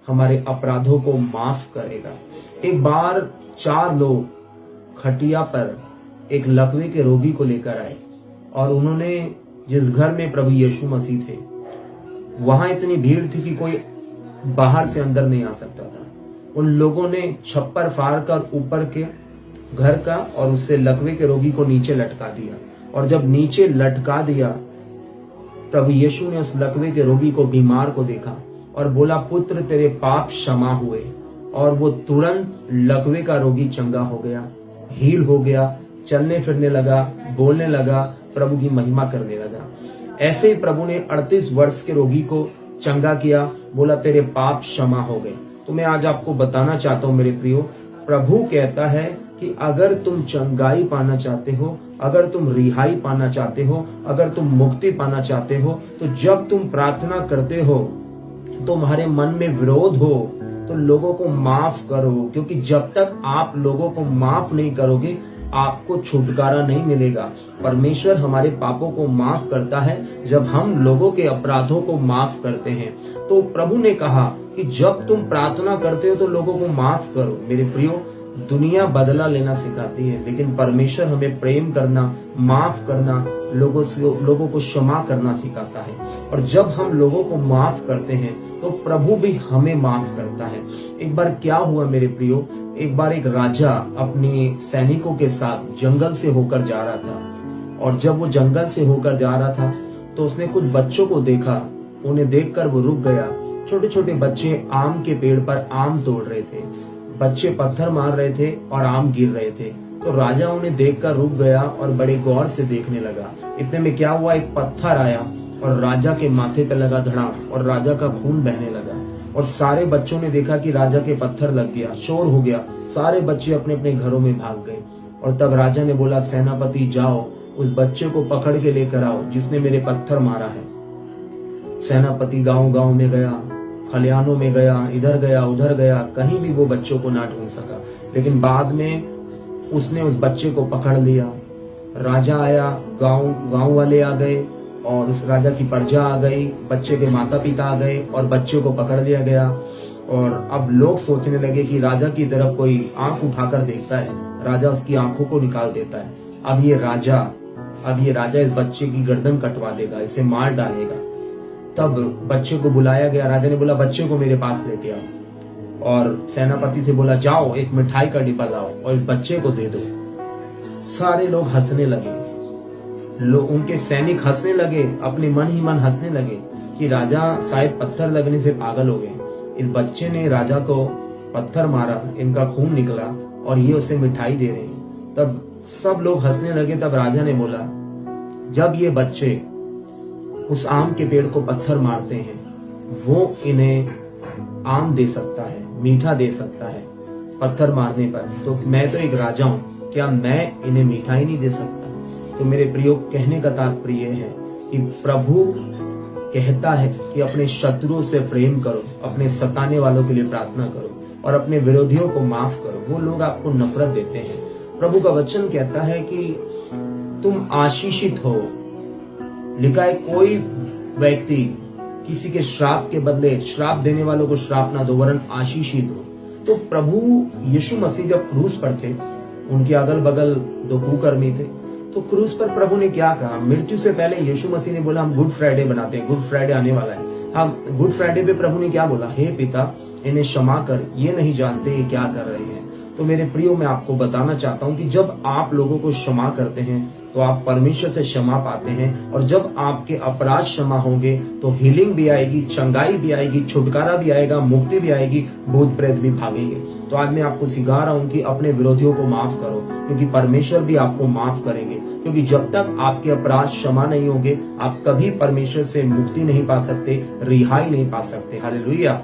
हमारे अपराधों को माफ करेगा। एक बार 4 लोग खटिया पर एक लकवे के रोगी को लेकर आए और उन्होंने जिस घर में प्रभु यीशु मसीह थे वहां इतनी भीड़ थी कि कोई बाहर से अंदर नहीं आ सकता था। उन लोगों ने छप्पर फाड़ कर ऊपर के घर का और उससे लकवे के रोगी को नीचे लटका दिया, और जब नीचे लटका दिया प्रभु यीशु ने उस लकवे के रोगी को, बीमार को देखा और बोला, पुत्र तेरे पाप क्षमा हुए। और वो तुरंत लकवे का रोगी चंगा हो गया, हील हो गया, चलने फिरने लगा, बोलने लगा, प्रभु की महिमा करने लगा। ऐसे ही प्रभु ने 38 वर्ष के रोगी को चंगा किया, बोला तेरे पाप क्षमा हो गए। तो मैं आज आपको बताना चाहता हूं मेरे प्रियो, प्रभु कहता है कि अगर तुम चंगाई पाना चाहते हो, अगर तुम रिहाई पाना चाहते हो, अगर तुम मुक्ति पाना चाहते हो, तो जब तुम प्रार्थना करते हो तुम्हारे मन में विरोध हो तो लोगों को माफ करो, क्योंकि जब तक आप लोगों को माफ नहीं करोगे आपको छुटकारा नहीं मिलेगा। परमेश्वर हमारे पापों को माफ करता है जब हम लोगों के अपराधों को माफ करते हैं। तो प्रभु ने कहा कि जब तुम प्रार्थना करते हो तो लोगों को माफ करो। मेरे प्रियो, दुनिया बदला लेना सिखाती है, लेकिन परमेश्वर हमें प्रेम करना, माफ करना, लोगों को क्षमा करना सिखाता है। और जब हम लोगों को माफ करते हैं तो प्रभु भी हमें माफ करता है। एक बार क्या हुआ मेरे प्रियो, एक बार एक राजा अपने सैनिकों के साथ जंगल से होकर जा रहा था, और जब वो जंगल से होकर जा रहा था तो उसने कुछ बच्चों को देखा। उन्हें देखकर वो रुक गया। छोटे छोटे बच्चे आम के पेड़ पर आम तोड़ रहे थे, बच्चे पत्थर मार रहे थे और आम गिर रहे थे। तो राजा उन्हें देखकर रुक गया और बड़े गौर से देखने लगा। इतने में क्या हुआ, एक पत्थर आया और राजा के माथे पे लगा धड़ाम, और राजा का खून बहने लगा। और सारे बच्चों ने देखा कि राजा के पत्थर लग गया, शोर हो गया, सारे बच्चे अपने अपने घरों में भाग गए। और तब राजा ने बोला, सेनापति जाओ उस बच्चे को पकड़ के लेकर आओ जिसने मेरे पत्थर मारा है। सेनापति गांव गांव में गया, खलिहानों में गया, इधर गया उधर गया, कहीं भी वो बच्चों को ना ढूंढ सका। लेकिन बाद में उसने उस बच्चे को पकड़ लिया। राजा आया, गांव वाले आ गए और उस राजा की प्रजा आ गई, बच्चे के माता पिता आ गए और बच्चे को पकड़ लिया गया। और अब लोग सोचने लगे कि राजा की तरफ कोई आंख उठाकर देखता है, राजा उसकी आंखों को निकाल देता है। अब ये राजा इस बच्चे की गर्दन कटवा देगा, इसे मार डालेगा। तब बच्चे को बुलाया गया। राजा ने बोला, बच्चे को मेरे पास लेके आओ, और सेनापति से बोला, जाओ एक मिठाई का डिब्बा लाओ और इस बच्चे को दे दो। सारे लोग हंसने लगे, उनके सैनिक हंसने लगे, अपने मन ही मन हंसने लगे कि राजा शायद पत्थर लगने से पागल हो गए। इस बच्चे ने राजा को पत्थर मारा, इनका खून निकला और ये उसे मिठाई दे रहे हैं। तब सब लोग हंसने लगे। तब राजा ने बोला, जब ये बच्चे उस आम के पेड़ को पत्थर मारते हैं, वो इन्हें आम दे सकता है, मीठा दे सकता है पत्थर मारने पर, तो मैं तो एक राजा हूं, क्या मैं इन्हें मिठाई नहीं दे सकता? तो मेरे प्रियो, कहने का तात्पर्य है कि प्रभु कहता है कि अपने शत्रुओं से प्रेम करो, अपने सताने वालों के लिए प्रार्थना करो और अपने विरोधियों को माफ करो। वो लोग आपको नफरत देते हैं। प्रभु का वचन कहता है कि तुम आशीषित हो। लिखा है, कोई व्यक्ति किसी के श्राप के बदले श्राप देने वालों को श्राप ना दो, वरन आशीषित हो। तो प्रभु यीशु मसीह जब क्रूस पर थे, उनके अगल बगल 2 कुकर्मी थे। तो क्रूस पर प्रभु ने क्या कहा? मृत्यु से पहले यीशु मसीह ने बोला, हम गुड फ्राइडे बनाते हैं, गुड फ्राइडे आने वाला है। हम गुड फ्राइडे पे प्रभु ने क्या बोला? हे पिता, इन्हें क्षमा कर, ये नहीं जानते ये क्या कर रहे हैं। तो मेरे प्रियो, मैं आपको बताना चाहता हूं कि जब आप लोगों को क्षमा करते हैं तो आप परमेश्वर से क्षमा पाते हैं, और जब आपके अपराध क्षमा होंगे तो हीलिंग भी आएगी, चंगाई भी आएगी, छुटकारा भी आएगा, मुक्ति भी आएगी, भूत प्रेत भी भागेंगे। तो आज मैं आपको सिखा रहा हूं कि अपने विरोधियों को माफ करो, क्योंकि परमेश्वर भी आपको माफ करेंगे। क्योंकि जब तक आपके अपराध क्षमा नहीं होंगे, आप कभी परमेश्वर से मुक्ति नहीं पा सकते, रिहाई नहीं पा सकते। हालेलुया।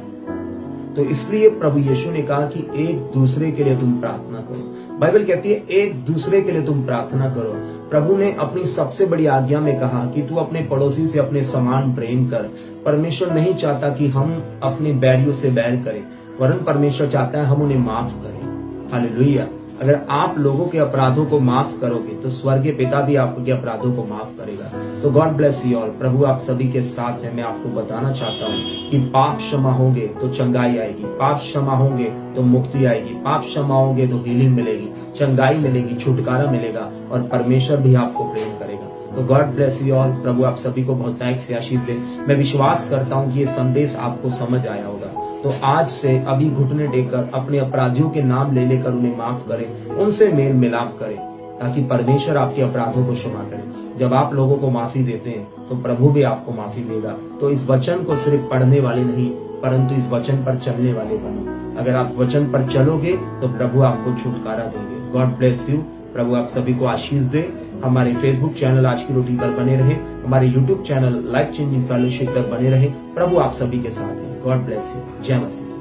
तो इसलिए प्रभु यीशु ने कहा कि एक दूसरे के लिए तुम प्रार्थना करो। बाइबल कहती है एक दूसरे के लिए तुम प्रार्थना करो। प्रभु ने अपनी सबसे बड़ी आज्ञा में कहा कि तू अपने पड़ोसी से अपने समान प्रेम कर। परमेश्वर नहीं चाहता कि हम अपने बैरियों से बैर करें, वरन परमेश्वर चाहता है हम उन्हें माफ करें। हालेलुया। अगर आप लोगों के अपराधों को माफ करोगे तो स्वर्गीय पिता भी आपके अपराधों को माफ करेगा। तो गॉड ब्लेस यू ऑल। प्रभु आप सभी के साथ है। मैं आपको बताना चाहता हूँ कि पाप क्षमा होंगे तो चंगाई आएगी, पाप क्षमा होंगे तो मुक्ति आएगी, पाप क्षमा होंगे तो हीलिंग मिलेगी, चंगाई मिलेगी, छुटकारा मिलेगा और परमेश्वर भी आपको प्रेम करेगा। तो गॉड ब्लेस यू ऑल। प्रभु आप सभी को बहुत थैंक्स से आशीष दे। मैं विश्वास करता हूँ कि ये संदेश आपको समझ आया होगा। तो आज से अभी घुटने टेककर अपने अपराधियों के नाम ले लेकर उन्हें माफ करें, उनसे मेल मिलाप करें, ताकि परमेश्वर आपके अपराधों को क्षमा करे। जब आप लोगों को माफी देते हैं तो प्रभु भी आपको माफी देगा। तो इस वचन को सिर्फ पढ़ने वाले नहीं, परंतु इस वचन पर चलने वाले बनो। अगर आप वचन पर चलोगे तो प्रभु आपको छुटकारा देंगे। God bless you. प्रभु आप सभी को आशीष दे। हमारे फेसबुक चैनल आज की रोटी पर बने रहे, हमारे YouTube channel life changing fellowship पर बने रहे। प्रभु आप सभी के साथ है। God bless you. जय मसीह।